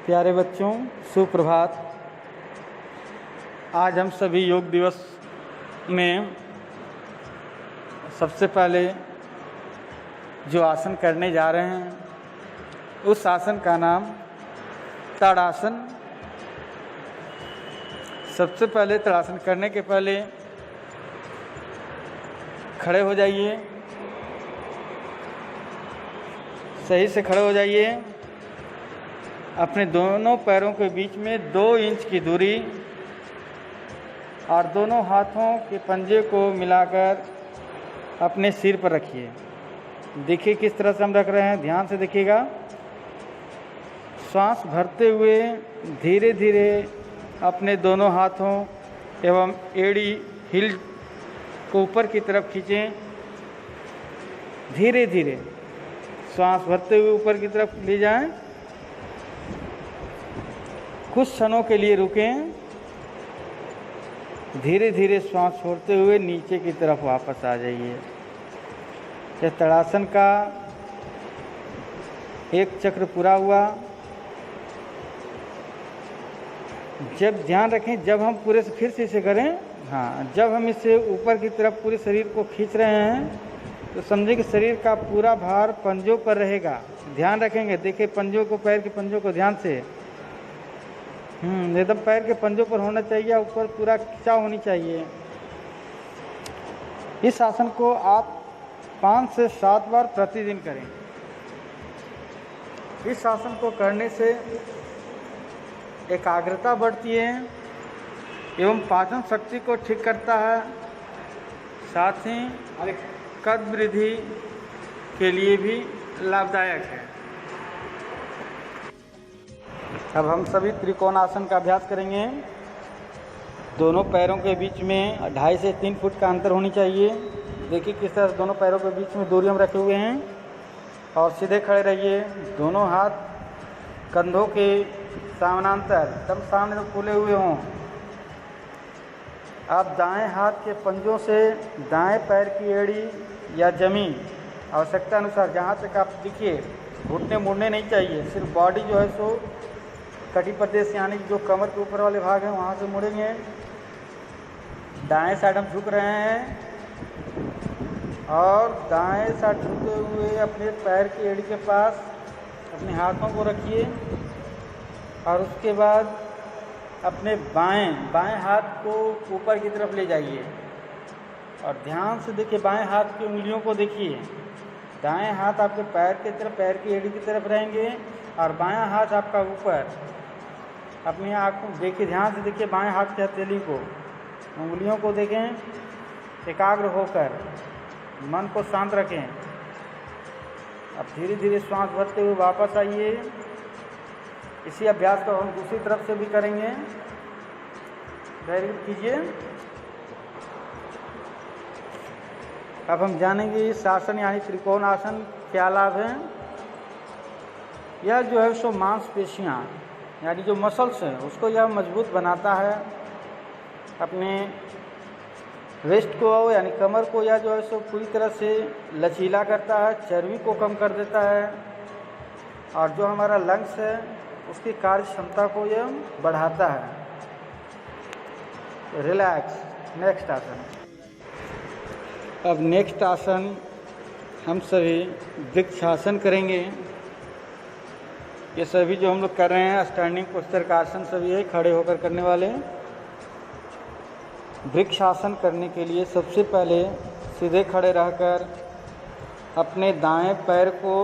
प्यारे बच्चों, सुप्रभात। आज हम सभी योग दिवस में सबसे पहले जो आसन करने जा रहे हैं उस आसन का नाम ताड़ासन। सबसे पहले ताड़ासन करने के पहले खड़े हो जाइए, सही से खड़े हो जाइए। अपने दोनों पैरों के बीच में 2 इंच की दूरी और दोनों हाथों के पंजे को मिलाकर अपने सिर पर रखिए। देखिए किस तरह से हम रख रहे हैं, ध्यान से देखिएगा। श्वास भरते हुए धीरे धीरे अपने दोनों हाथों एवं एड़ी हिल को ऊपर की तरफ खींचें। धीरे धीरे श्वास भरते हुए ऊपर की तरफ ले जाएं। कुछ क्षणों के लिए रुकें। धीरे धीरे श्वास छोड़ते हुए नीचे की तरफ वापस आ जाइए। यह ताड़ासन का एक चक्र पूरा हुआ। जब ध्यान रखें, जब हम पूरे से फिर से इसे करें, जब हम इसे ऊपर की तरफ पूरे शरीर को खींच रहे हैं तो समझें कि शरीर का पूरा भार पंजों पर रहेगा। ध्यान रखेंगे, देखिए पंजों को, पैर के पंजों को ध्यान से एकदम पैर के पंजों पर होना चाहिए, ऊपर पूरा खिंचाव होनी चाहिए। इस आसन को आप 5 से 7 बार प्रतिदिन करें। इस आसन को करने से एकाग्रता बढ़ती है एवं पाचन शक्ति को ठीक करता है। साथ ही कद वृद्धि के लिए भी लाभदायक है। अब हम सभी त्रिकोणासन का अभ्यास करेंगे। दोनों पैरों के बीच में 2.5 से 3 फुट का अंतर होनी चाहिए। देखिए किस तरह दोनों पैरों के बीच में दूरी हम रखे हुए हैं और सीधे खड़े रहिए। दोनों हाथ कंधों के समानांतर एकदम सामने खुले हुए हों। आप दाएं हाथ के पंजों से दाएं पैर की एड़ी या जमीन आवश्यकता अनुसार जहाँ तक आप दिखिए, घुटने मुड़ने नहीं चाहिए। सिर्फ बॉडी जो है सो कटी प्रदेश यानी जो कमर के ऊपर वाले भाग हैं वहाँ से मुड़ेंगे। दाएं साइड हम झुक रहे हैं और दाएं साइड झुके हुए अपने पैर की एड़ी के पास अपने हाथों को रखिए और उसके बाद अपने बाएं हाथ को ऊपर की तरफ ले जाइए और ध्यान से देखिए, बाएं हाथ की उंगलियों को देखिए। दाएं हाथ आपके पैर की तरफ, पैर की एड़ी की तरफ रहेंगे और बायां हाथ आपका ऊपर। अपनी आँखों देखिए, ध्यान से देखिए, बाएं हाथ की हथेली को, उंगलियों को देखें। एकाग्र होकर मन को शांत रखें। अब धीरे धीरे श्वास भरते हुए वापस आइए। इसी अभ्यास को हम दूसरी तरफ से भी करेंगे। धैर्य कीजिए। अब हम जानेंगे इस आसन यानी त्रिकोण आसन क्या लाभ है। यह जो है सो मांसपेशियाँ यानी जो मसल्स हैं उसको यह मजबूत बनाता है। अपने वेस्ट को यानी कमर को यह जो है सो पूरी तरह से लचीला करता है, चर्बी को कम कर देता है और जो हमारा लंग्स है उसकी कार्य क्षमता को यह बढ़ाता है। रिलैक्स। नेक्स्ट आसन। अब नेक्स्ट आसन हम सभी वृक्षासन करेंगे। ये सभी जो हम लोग कर रहे हैं स्टैंडिंग पोस्चर का आसन सभी है, खड़े होकर करने वाले। वृक्षासन करने के लिए सबसे पहले सीधे खड़े रहकर अपने दाएं पैर को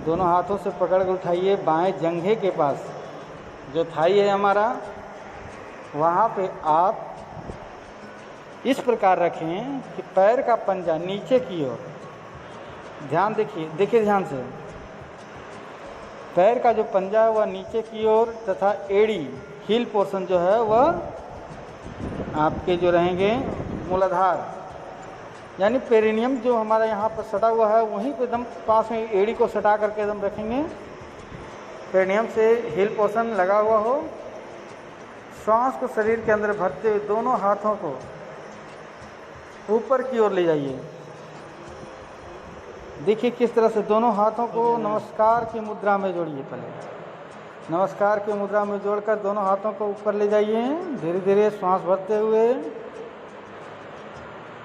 दोनों हाथों से पकड़ कर उठाइए। बाएं जंघे के पास जो थाई है हमारा, वहाँ पे आप इस प्रकार रखें कि पैर का पंजा नीचे की ओर। ध्यान देखिए ध्यान से। पैर का जो पंजा है वह नीचे की ओर तथा एड़ी हील पोर्शन जो है वह आपके जो रहेंगे मूलाधार यानी पेरिनियम जो हमारा यहाँ पर सटा हुआ है वहीं पे एकदम पास में एड़ी को सटा करके एकदम रखेंगे। पेरिनियम से हील पोर्शन लगा हुआ हो। श्वास को शरीर के अंदर भरते हुए दोनों हाथों को ऊपर की ओर ले जाइए। देखिए किस तरह से दोनों हाथों को नमस्कार की मुद्रा में जोड़िए। पहले नमस्कार की मुद्रा में जोड़कर दोनों हाथों को ऊपर ले जाइए। धीरे धीरे श्वास भरते हुए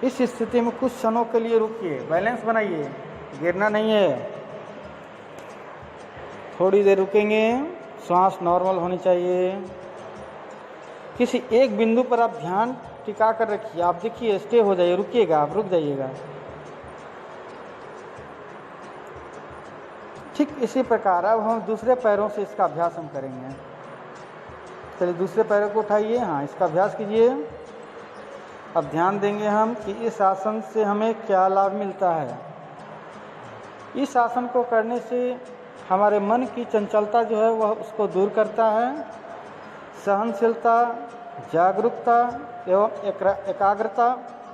इस स्थिति में कुछ क्षणों के लिए रुकिए, बैलेंस बनाइए, गिरना नहीं है। थोड़ी देर रुकेंगे, श्वास नॉर्मल होनी चाहिए। किसी एक बिंदु पर आप ध्यान टिका कर रखिए। आप देखिए स्टे हो जाइए, रुकिएगा, आप रुक जाइएगा। ठीक इसी प्रकार अब हम दूसरे पैरों से इसका अभ्यास हम करेंगे। चलिए दूसरे पैरों को उठाइए, हाँ इसका अभ्यास कीजिए। अब ध्यान देंगे हम कि इस आसन से हमें क्या लाभ मिलता है। इस आसन को करने से हमारे मन की चंचलता जो है वह उसको दूर करता है। सहनशीलता, जागरूकता एवं एकाग्रता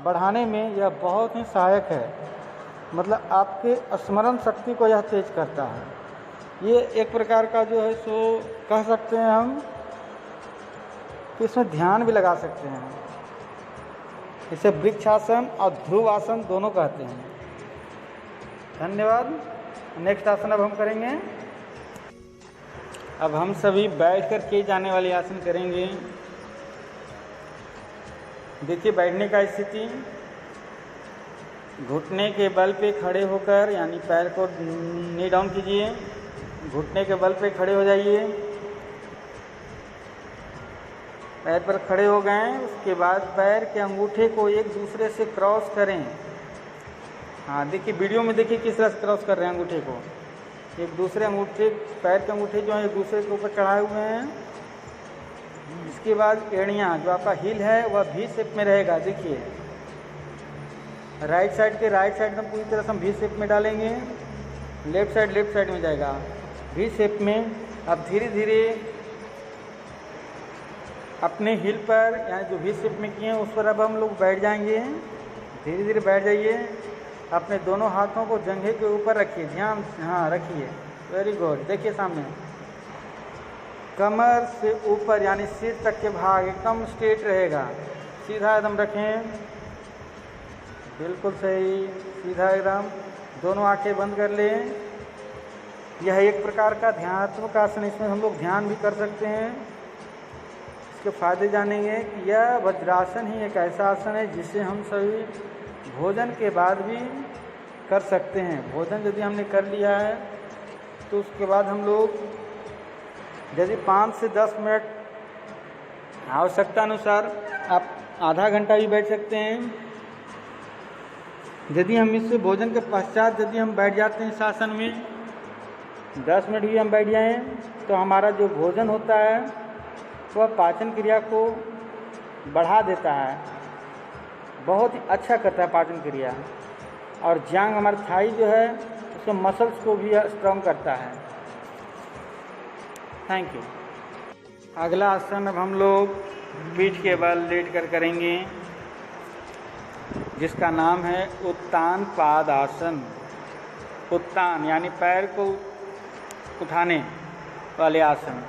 बढ़ाने में यह बहुत ही सहायक है। मतलब आपके स्मरण शक्ति को यह तेज करता है। ये एक प्रकार का जो है सो कह सकते हैं हम कि इसमें ध्यान भी लगा सकते हैं। इसे वृक्षासन और ध्रुव आसन दोनों कहते हैं। धन्यवाद। नेक्स्ट आसन अब हम करेंगे। अब हम सभी बैठ कर किए जाने वाले आसन करेंगे। देखिए बैठने का स्थिति, घुटने के बल पे खड़े होकर यानी पैर को नी डाउन कीजिए। घुटने के बल पे खड़े हो जाइए। पैर पर खड़े हो गए, उसके बाद पैर के अंगूठे को एक दूसरे से क्रॉस करें। हाँ देखिए वीडियो में देखिए किस तरह से क्रॉस कर रहे हैं अंगूठे को। एक दूसरे अंगूठे, पैर के अंगूठे जो हैं एक दूसरे के ऊपर चढ़ाए हुए हैं। इसके बाद एड़ियाँ, जो आपका हील है वह भी शेप में रहेगा। देखिए राइट साइड में पूरी तरह से हम भी शेप में डालेंगे। लेफ्ट साइड में जाएगा भी शेप में। अब धीरे धीरे अपने हील पर यानी जो भी शेप में किए हैं उस पर अब हम लोग बैठ जाएंगे। धीरे धीरे बैठ जाइए। अपने दोनों हाथों को जंघे के ऊपर रखिए, ध्यान, हाँ रखिए, वेरी गुड। देखिए सामने कमर से ऊपर यानी सिर तक के भाग एकदम स्ट्रेट रहेगा, सीधा एकदम रखें, बिल्कुल सही, सीधा एकदम। दोनों आंखें बंद कर लें। यह एक प्रकार का ध्यानात्मक आसन, इसमें हम लोग ध्यान भी कर सकते हैं। इसके फायदे जानेंगे कि यह वज्रासन ही एक ऐसा आसन है जिसे हम सभी भोजन के बाद भी कर सकते हैं। भोजन यदि हमने कर लिया है तो उसके बाद हम लोग यदि 5 से 10 मिनट आवश्यकता अनुसार आप आधा घंटा भी बैठ सकते हैं। यदि हम इससे भोजन के पश्चात यदि हम बैठ जाते हैं इस आसन में 10 मिनट भी हम बैठ जाएं तो हमारा जो भोजन होता है वह पाचन क्रिया को बढ़ा देता है, बहुत ही अच्छा करता है पाचन क्रिया। और जांग हमारी थाई जो है उसके मसल्स को भी स्ट्रॉन्ग करता है। Thank you. अगला आसन अब हम लोग पीठ के बल लेट कर करेंगे, जिसका नाम है उत्तान पाद आसन। उत्तान यानी पैर को उठाने वाले आसन।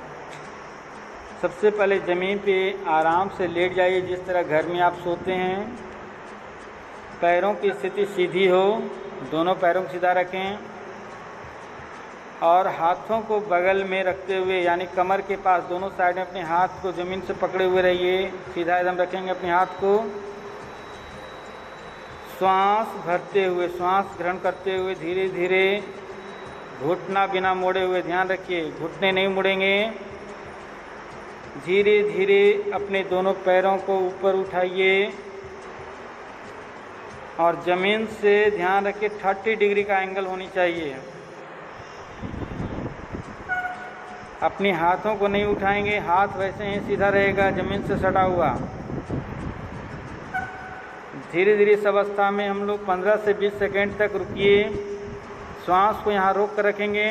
सबसे पहले ज़मीन पे आराम से लेट जाइए, जिस तरह घर में आप सोते हैं। पैरों की स्थिति सीधी हो, दोनों पैरों को सीधा रखें और हाथों को बगल में रखते हुए यानी कमर के पास दोनों साइड में अपने हाथ को ज़मीन से पकड़े हुए रहिए। सीधा एकदम रखेंगे अपने हाथ को। श्वास भरते हुए, श्वास ग्रहण करते हुए धीरे धीरे, घुटना बिना मोड़े हुए, ध्यान रखिए घुटने नहीं मुड़ेंगे। धीरे धीरे अपने दोनों पैरों को ऊपर उठाइए और ज़मीन से ध्यान रखिए 30 डिग्री का एंगल होनी चाहिए। अपने हाथों को नहीं उठाएंगे, हाथ वैसे ही सीधा रहेगा ज़मीन से सटा हुआ। धीरे धीरे इस अवस्था में हम लोग 15 से 20 सेकेंड तक रुकिए। श्वास को यहाँ रोक कर रखेंगे।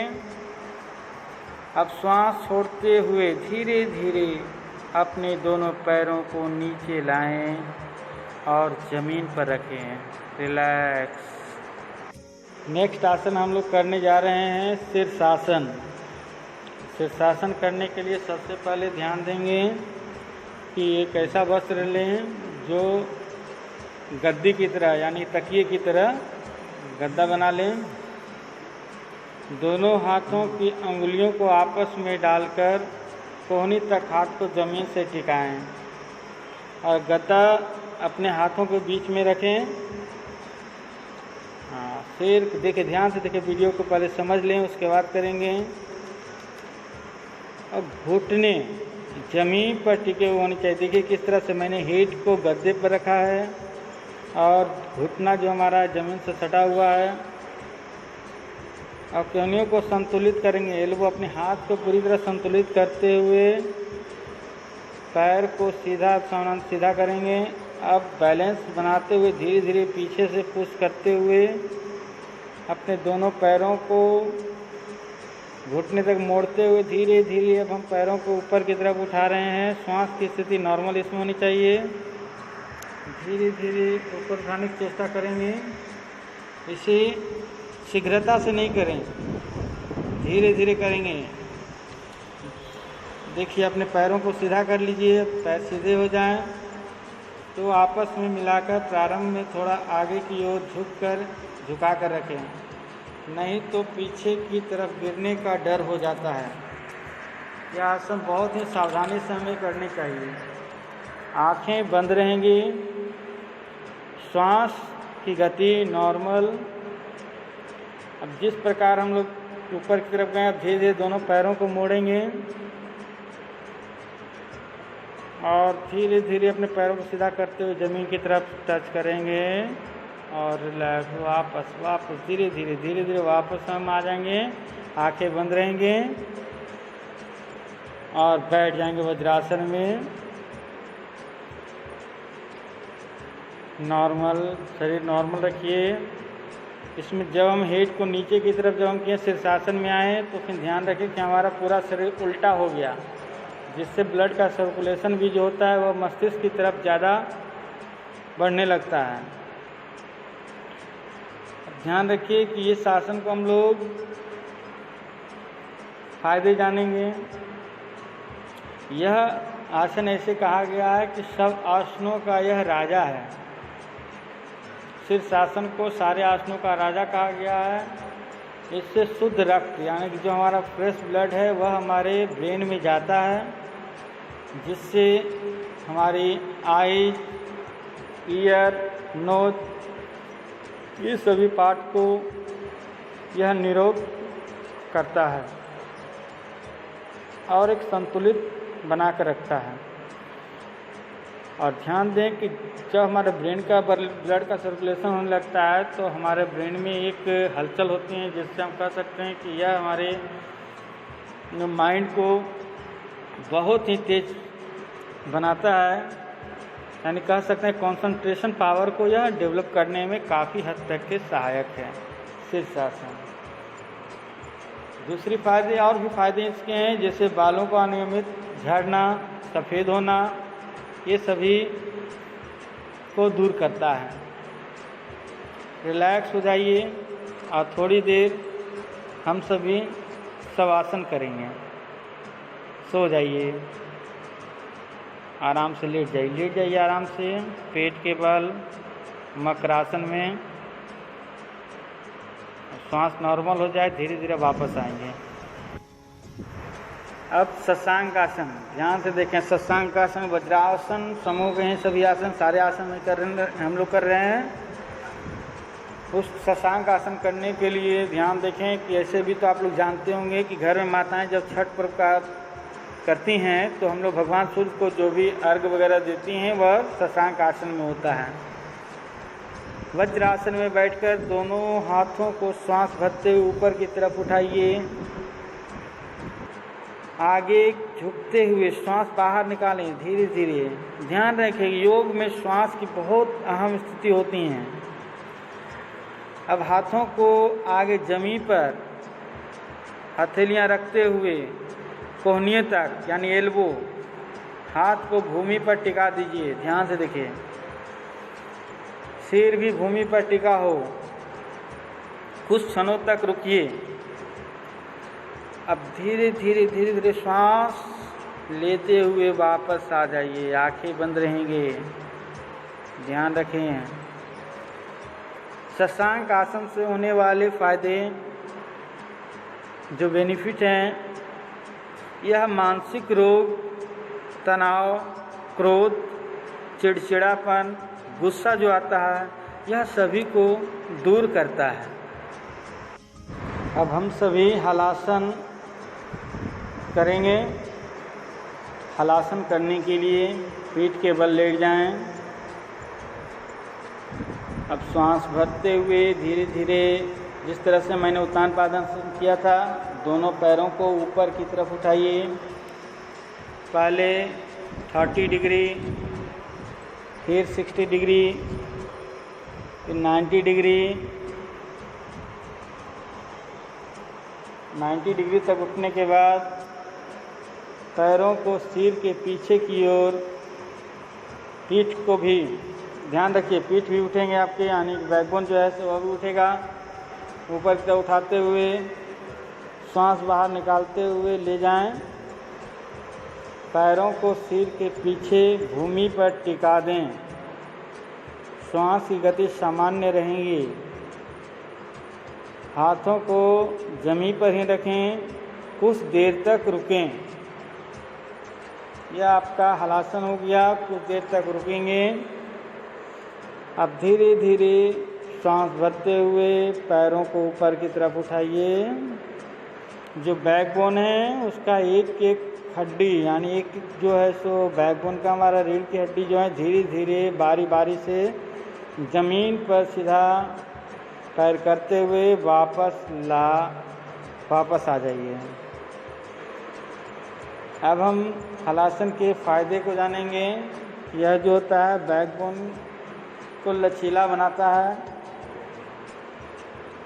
अब श्वास छोड़ते हुए धीरे धीरे अपने दोनों पैरों को नीचे लाएं और ज़मीन पर रखें। रिलैक्स। नेक्स्ट आसन हम लोग करने जा रहे हैं शीर्षासन। शीर्षासन करने के लिए सबसे पहले ध्यान देंगे कि एक ऐसा वस्त्र लें जो गद्दी की तरह यानी तकिए की तरह गद्दा बना लें। दोनों हाथों की अंगुलियों को आपस में डालकर कोहनी तक हाथ को ज़मीन से टिकाएं और गद्दा अपने हाथों के बीच में रखें। हाँ, फिर देखिए, ध्यान से देखिए, वीडियो को पहले समझ लें, उसके बाद करेंगे। अब घुटने ज़मीन पर टिके हुए होने चाहिए। देखिए किस तरह से मैंने हेड को गद्दे पर रखा है और घुटना जो हमारा ज़मीन से सटा हुआ है। अब कोहनियों को संतुलित करेंगे। एल्बो अपने हाथ को पूरी तरह संतुलित करते हुए पैर को सीधा करेंगे। अब बैलेंस बनाते हुए धीरे धीरे पीछे से पुश करते हुए अपने दोनों पैरों को घुटने तक मोड़ते हुए धीरे धीरे अब हम पैरों को ऊपर की तरफ उठा रहे हैं। श्वास की स्थिति नॉर्मल इसमें होनी चाहिए। धीरे धीरे ऊपर उठाने की चेष्टा करेंगे। इसे शीघ्रता से नहीं करें, धीरे धीरे करेंगे। देखिए, अपने पैरों को सीधा कर लीजिए। पैर सीधे हो जाएं तो आपस में मिलाकर प्रारंभ में थोड़ा आगे की ओर झुका कर रखें, नहीं तो पीछे की तरफ गिरने का डर हो जाता है। यह आसन बहुत ही सावधानी से हमें करनी चाहिए। आंखें बंद रहेंगी। श्वास की गति नॉर्मल। अब जिस प्रकार हम लोग ऊपर की तरफ गए, अब धीरे धीरे दोनों पैरों को मोड़ेंगे और धीरे धीरे अपने पैरों को सीधा करते हुए ज़मीन की तरफ टच करेंगे और रिलैक्स, वापस धीरे धीरे वापस हम आ जाएंगे। आंखें बंद रहेंगे और बैठ जाएंगे वज्रासन में। नॉर्मल, शरीर नॉर्मल रखिए। इसमें जब हम हेड को नीचे की तरफ जब हम किए शीर्षासन में आए तो फिर ध्यान रखें कि हमारा पूरा शरीर उल्टा हो गया, जिससे ब्लड का सर्कुलेशन भी जो होता है वह मस्तिष्क की तरफ ज़्यादा बढ़ने लगता है। ध्यान रखिए कि ये आसन को हम लोग फायदे जानेंगे। यह आसन ऐसे कहा गया है कि सब आसनों का यह राजा है। शीर्षासन को सारे आसनों का राजा कहा गया है। इससे शुद्ध रक्त, यानी कि जो हमारा फ्रेश ब्लड है वह हमारे ब्रेन में जाता है, जिससे हमारी आईज, ईयर, नोज, ये सभी पार्ट को यह निरोग करता है और एक संतुलित बना कर रखता है। और ध्यान दें कि जब हमारे ब्रेन का ब्लड का सर्कुलेशन होने लगता है तो हमारे ब्रेन में एक हलचल होती है, जिससे हम कह सकते हैं कि यह हमारे माइंड को बहुत ही तेज बनाता है। यानी कह सकते हैं कंसंट्रेशन पावर को यह डेवलप करने में काफ़ी हद तक के सहायक है शीर्षासन। दूसरी फायदे और भी फायदे इसके हैं, जैसे बालों का अनियमित झड़ना, सफ़ेद होना, ये सभी को दूर करता है। रिलैक्स हो जाइए और थोड़ी देर हम सभी शवासन करेंगे। सो जाइए, आराम से लेट जाइए आराम से, पेट के बल मकरासन में। श्वास नॉर्मल हो जाए, धीरे धीरे वापस आएंगे। अब शशांक आसन, ध्यान से देखें। शशांक आसन, वज्रासन, समूह के हैं सभी आसन, सारे आसन में हम लोग कर रहे हैं। उस शशांक आसन करने के लिए ध्यान देखें कि ऐसे भी तो आप लोग जानते होंगे कि घर में माताएं जब छठ पर्व का करती हैं तो हम लोग भगवान सूर्य को जो भी अर्घ वगैरह देती हैं वह शशांक आसन में होता है। वज्रासन में बैठकर दोनों हाथों को श्वास भरते हुए ऊपर की तरफ उठाइए। आगे झुकते हुए श्वास बाहर निकालें धीरे धीरे। ध्यान रखें योग में श्वास की बहुत अहम स्थिति होती हैं। अब हाथों को आगे जमीन पर हथेलियां रखते हुए कोहनियों तक यानी एल्बो, हाथ को भूमि पर टिका दीजिए। ध्यान से देखिए, सिर भी भूमि पर टिका हो। कुछ क्षणों तक रुकिए। अब धीरे धीरे श्वास लेते हुए वापस आ जाइए। आंखें बंद रहेंगे। ध्यान रखें, शशांक आसन से होने वाले फायदे जो बेनिफिट हैं, यह मानसिक रोग, तनाव, क्रोध, चिड़चिड़ापन, गुस्सा जो आता है, यह सभी को दूर करता है। अब हम सभी हलासन करेंगे। हलासन करने के लिए पीठ के बल लेट जाएं। अब श्वास भरते हुए धीरे धीरे, जिस तरह से मैंने उत्तान पादासन किया था, दोनों पैरों को ऊपर की तरफ उठाइए। पहले 30 डिग्री, फिर 60 डिग्री, फिर 90 डिग्री। 90 डिग्री तक उठने के बाद पैरों को सिर के पीछे की ओर, पीठ को भी ध्यान रखिए, पीठ भी उठेंगे आपके, यानी बैकबोन जो है वह भी उठेगा। ऊपर की तरफ उठाते हुए श्वास बाहर निकालते हुए ले जाएं। पैरों को सिर के पीछे भूमि पर टिका दें। श्वास की गति सामान्य रहेगी। हाथों को जमीन पर ही रखें, कुछ देर तक रुकें। यह आपका हलासन हो गया, कुछ देर तक रुकेंगे। अब धीरे धीरे सांस भरते हुए पैरों को ऊपर की तरफ उठाइए। जो बैकबोन है उसका एक एक हड्डी, यानी एक जो है सो बैकबोन का हमारा रीढ़ की हड्डी जो है, धीरे धीरे बारी बारी से ज़मीन पर सीधा पैर करते हुए वापस आ जाइए। अब हम हलासन के फ़ायदे को जानेंगे। यह जो होता है बैकबोन को लचीला बनाता है।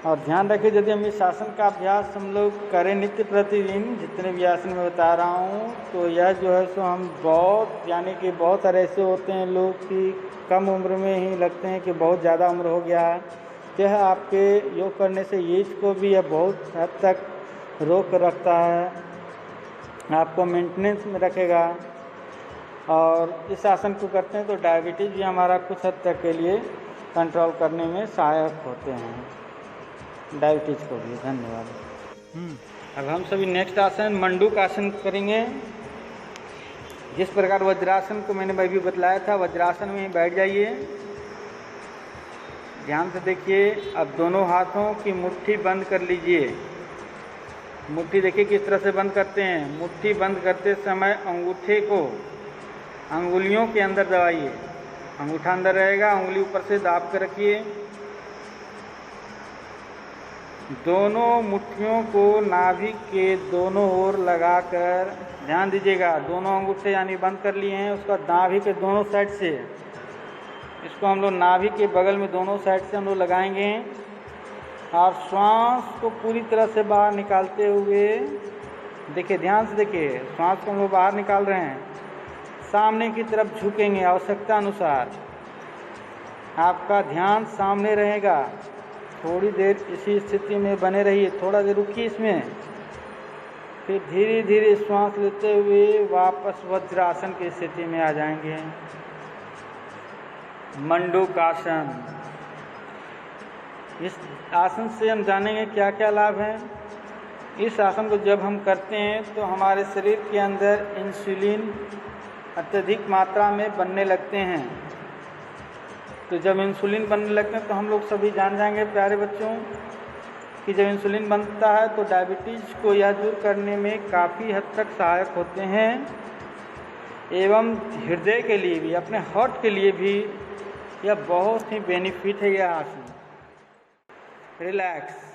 और ध्यान रखिए, यदि हम इस आसन का अभ्यास हम लोग करें नित्य प्रतिदिन, जितने भी आसन में बता रहा हूँ, तो यह जो है सो हम बहुत, यानी कि बहुत सारे ऐसे होते हैं लोग कि कम उम्र में ही लगते हैं कि बहुत ज़्यादा उम्र हो गया है। यह आपके योग करने से एज को भी यह बहुत हद तक रोक रखता है, आपको मेंटेनेंस में रखेगा। और इस आसन को करते हैं तो डायबिटीज़ भी हमारा कुछ हद तक के लिए कंट्रोल करने में सहायक होते हैं, डायबिटीज़ को भी। धन्यवाद। अब हम सभी नेक्स्ट आसन मंडूक आसन करेंगे। जिस प्रकार वज्रासन को मैंने अभी बतलाया था, वज्रासन में बैठ जाइए। ध्यान से देखिए। अब दोनों हाथों की मुट्ठी बंद कर लीजिए। मुट्ठी देखिए किस तरह से बंद करते हैं। मुट्ठी बंद करते समय अंगूठे को अंगुलियों के अंदर दबाइए। अंगूठा अंदर रहेगा, उंगली ऊपर से दाब कर रखिए। दोनों मुट्ठियों को नाभि के दोनों ओर लगाकर, ध्यान दीजिएगा, दोनों अंगूठे यानी बंद कर लिए हैं, उसका नाभि के दोनों साइड से, इसको हम लोग नाभि के बगल में दोनों साइड से हम लोग लगाएंगे। और श्वास को पूरी तरह से बाहर निकालते हुए, देखिए ध्यान से देखिए, श्वास को हम लोग बाहर निकाल रहे हैं, सामने की तरफ झुकेंगे आवश्यकता अनुसार। आपका ध्यान सामने रहेगा। थोड़ी देर इसी स्थिति में बने रहिए, थोड़ा देर रुकिए इसमें, फिर धीरे धीरे श्वास लेते हुए वापस वज्रासन की स्थिति में आ जाएंगे। मंडूक आसन। इस आसन से हम जानेंगे क्या क्या लाभ हैं। इस आसन को जब हम करते हैं तो हमारे शरीर के अंदर इंसुलिन अत्यधिक मात्रा में बनने लगते हैं। तो जब इंसुलिन बनने लगते हैं तो हम लोग सभी जान जाएंगे प्यारे बच्चों कि जब इंसुलिन बनता है तो डायबिटीज़ को यह दूर करने में काफ़ी हद तक सहायक होते हैं। एवं हृदय के लिए भी, अपने हार्ट के लिए भी यह बहुत ही बेनिफिट है यह आसन। रिलैक्स।